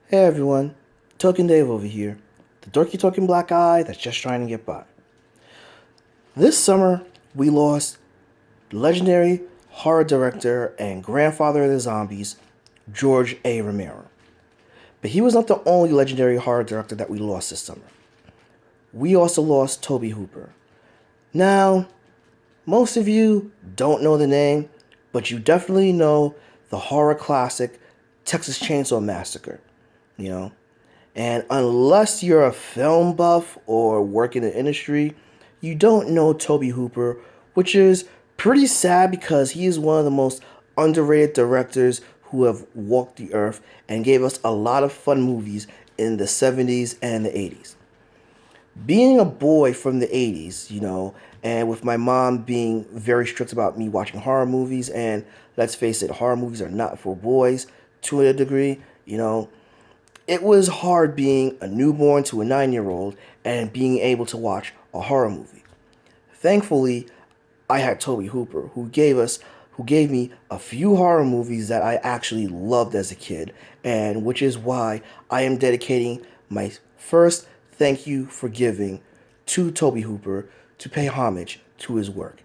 Hey everyone, Token Dave over here, the dorky talking black guy that's just trying to get by. This summer, we lost legendary horror director and grandfather of the zombies, George A. Romero. But he was not the only legendary horror director that we lost this summer. We also lost Toby Hopper. Now, most of you don't know the name, but you definitely know the horror classic Texas Chainsaw Massacre, you know? And unless you're a film buff or work in the industry, you don't know Toby Hooper, which is pretty sad because he is one of the most underrated directors who have walked the earth and gave us a lot of fun movies in the 70s and the 80s. Being a boy from the 80s, and with my mom being very strict about me watching horror movies, and let's face it, horror movies are not for boys to a degree, it was hard being a newborn to a 9-year old and being able to watch a horror movie. Thankfully, I had Toby Hooper who gave me a few horror movies that I actually loved as a kid, and which is why I am dedicating my first thank you for giving to Toby Hooper to pay homage to his work.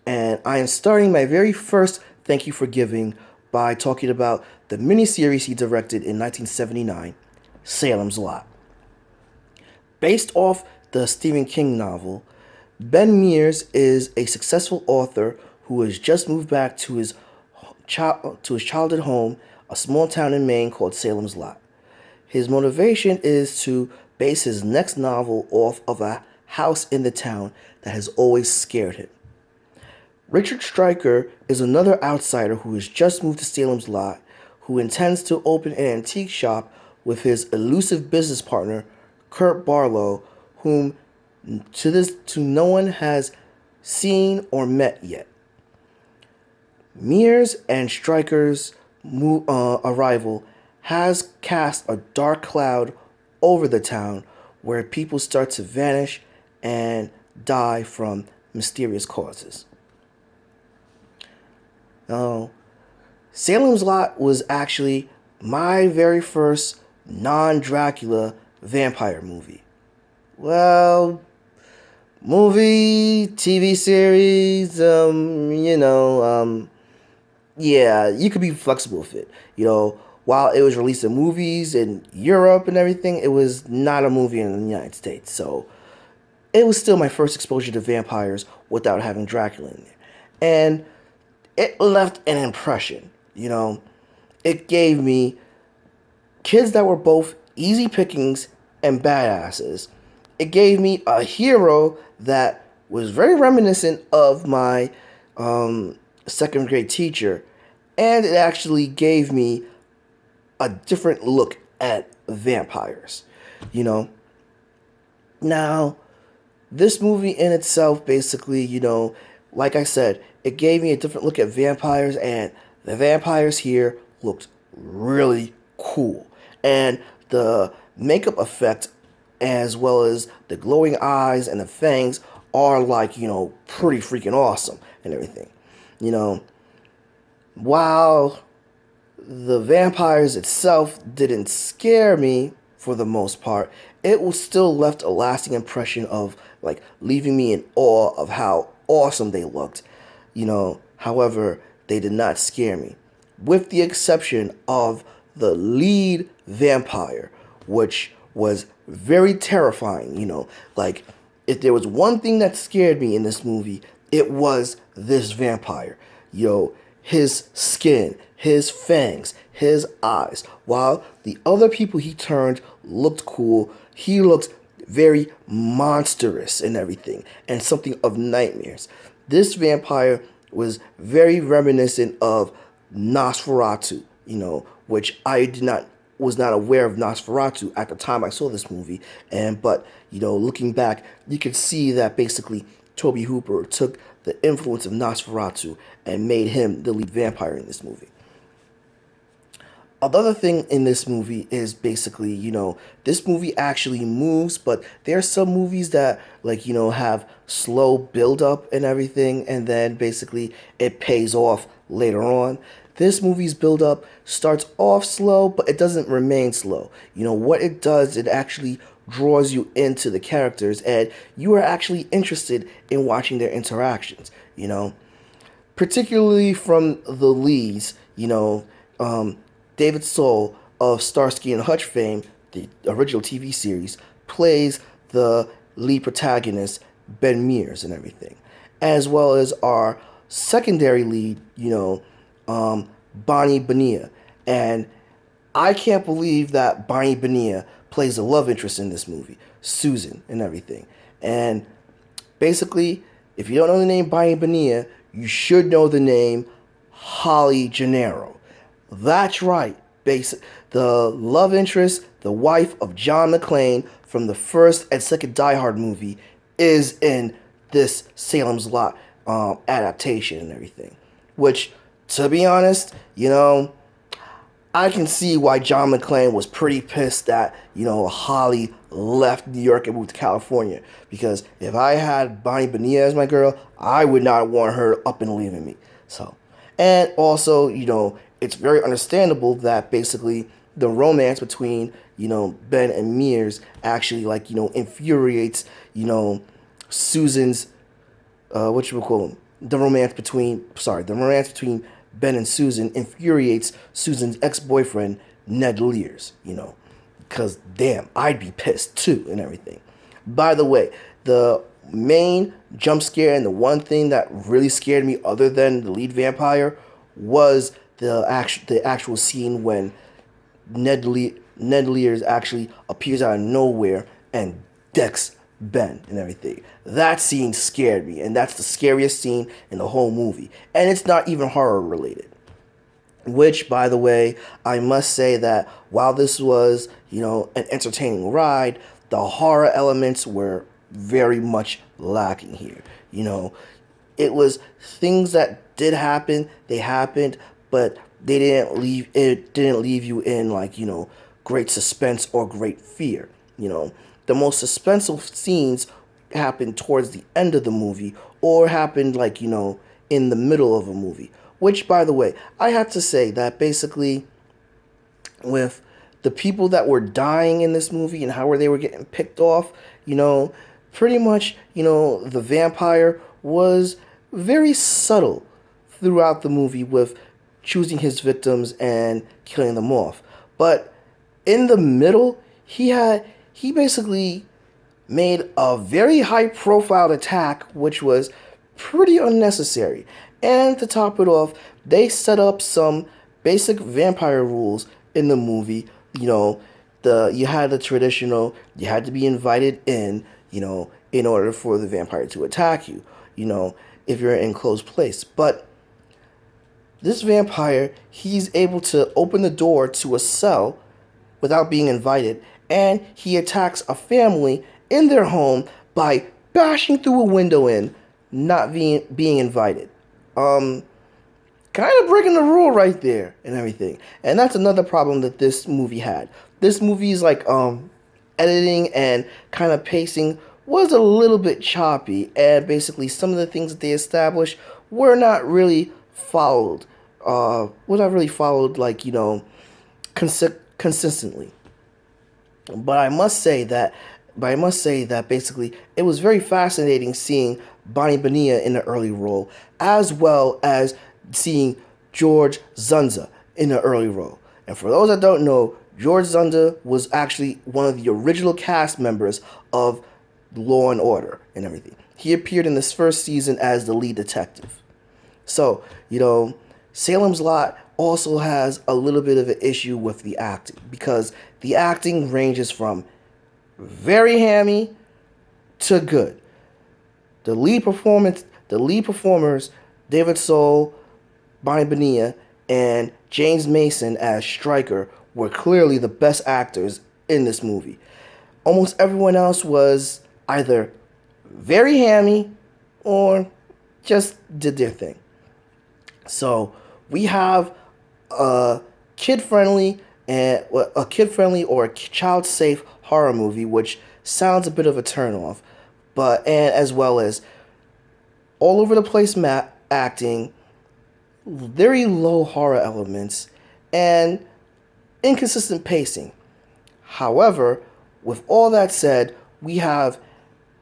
And I am starting my very first thank you for giving by talking about the miniseries he directed in 1979, Salem's Lot. Based off the Stephen King novel, Ben Mears is a successful author who has just moved back to his childhood home, a small town in Maine called Salem's Lot. His motivation is to base his next novel off of a house in the town that has always scared him. Richard Stryker is another outsider who has just moved to Salem's Lot, who intends to open an antique shop with his elusive business partner, Kurt Barlow, whom to no one has seen or met yet. Mears and Stryker's arrival has cast a dark cloud over the town where people start to vanish and die from mysterious causes. Now, Salem's Lot was actually my very first non-Dracula vampire movie. Well, movie, TV series, yeah, you could be flexible with it. While it was released in movies in Europe and everything, it was not a movie in the United States. So it was still my first exposure to vampires without having Dracula in there. And it left an impression. It gave me kids that were both easy pickings and badasses. It gave me a hero that was very reminiscent of my second grade teacher, and it actually gave me a different look at vampires. Now, this movie in itself, basically, like I said, it gave me a different look at vampires, and the vampires here looked really cool. And the makeup effect, as well as the glowing eyes and the fangs, are like, pretty freaking awesome and everything. You know, while the vampires itself didn't scare me for the most part, it was still left a lasting impression of like leaving me in awe of how awesome they looked. However, they did not scare me, with the exception of the lead vampire, which was very terrifying. Like if there was one thing that scared me in this movie, it was this vampire. His skin, his fangs, his eyes. While the other people he turned looked cool, he looked very monstrous and everything, and something of nightmares. This vampire was very reminiscent of Nosferatu, which I did not was not aware of Nosferatu at the time I saw this movie. But looking back, you can see that basically Toby Hooper took the influence of Nosferatu and made him the lead vampire in this movie. Another thing in this movie is basically, this movie actually moves, but there are some movies that, have slow build up and everything, and then basically it pays off later on. This movie's build up starts off slow, but it doesn't remain slow. What it does, it actually draws you into the characters, and you are actually interested in watching their interactions. Particularly from the leads, David Soul of Starsky and Hutch fame, the original TV series, plays the lead protagonist, Ben Mears, and everything, as well as our secondary lead, Bonnie Bonilla. And I can't believe that Bonnie Bonilla plays a love interest in this movie, Susan, and everything. And basically, if you don't know the name Bonnie Bonilla, you should know the name Holly Gennaro. That's right. The love interest, the wife of John McClane from the first and second Die Hard movie, is in this Salem's Lot adaptation and everything. Which, to be honest, I can see why John McClane was pretty pissed that, Holly left New York and moved to California. Because if I had Bonnie Bonilla as my girl, I would not want her up and leaving me. So, and also, it's very understandable that basically the romance between, Ben and Mears actually, infuriates, Susan's, the romance between Ben and Susan infuriates Susan's ex-boyfriend, Ned Lears, because damn, I'd be pissed too and everything. By the way, the main jump scare and the one thing that really scared me other than the lead vampire was the actual scene when Ned Lears actually appears out of nowhere and decks Ben and everything. That scene scared me, and that's the scariest scene in the whole movie. And it's not even horror related. Which, by the way, I must say that while this was, an entertaining ride, the horror elements were very much lacking here. It was things that did happen, they happened, but it didn't leave you in great suspense or great fear. The most suspenseful scenes happened towards the end of the movie or happened in the middle of a movie. Which, by the way, I have to say that basically with the people that were dying in this movie and how they were getting picked off, pretty much, the vampire was very subtle throughout the movie with choosing his victims and killing them off. But in the middle, he basically made a very high profile attack, which was pretty unnecessary. And to top it off, they set up some basic vampire rules in the movie. You had the traditional, you had to be invited in order for the vampire to attack you, if you're in close place. But this vampire, he's able to open the door to a cell without being invited, and he attacks a family in their home by bashing through a window in, not being invited. Kind of breaking the rule right there and everything. And that's another problem that this movie had. This movie's editing and kind of pacing was a little bit choppy, and basically some of the things that they established were not really followed. Consistently. But I must say that basically it was very fascinating seeing Bonnie Bonilla in the early role, as well as seeing George Zunza in the early role. And for those that don't know, George Zunza was actually one of the original cast members of Law and Order and everything. He appeared in this first season as the lead detective. So, Salem's Lot also has a little bit of an issue with the acting, because the acting ranges from very hammy to good. The lead performers, David Soul, Bonnie Bonilla, and James Mason as Stryker, were clearly the best actors in this movie. Almost everyone else was either very hammy or just did their thing. So we have a kid-friendly or a child-safe horror movie, which sounds a bit of a turnoff, and as well as all over the place acting, very low horror elements, and inconsistent pacing. However, with all that said, we have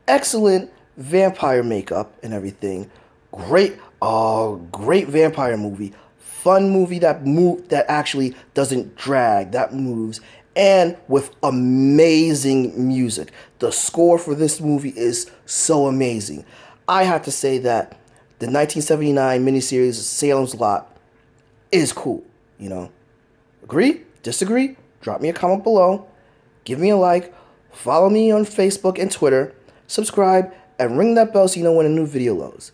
excellent vampire makeup and everything. Great vampire movie. Fun movie that actually doesn't drag, that moves, and with amazing music. The score for this movie is so amazing. I have to say that the 1979 miniseries Salem's Lot is cool, you know. Agree? Disagree? Drop me a comment below. Give me a like. Follow me on Facebook and Twitter. Subscribe and ring that bell so you know when a new video loads.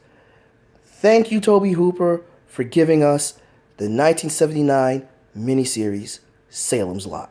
Thank you, Toby Hopper, for giving us the 1979 miniseries Salem's Lot.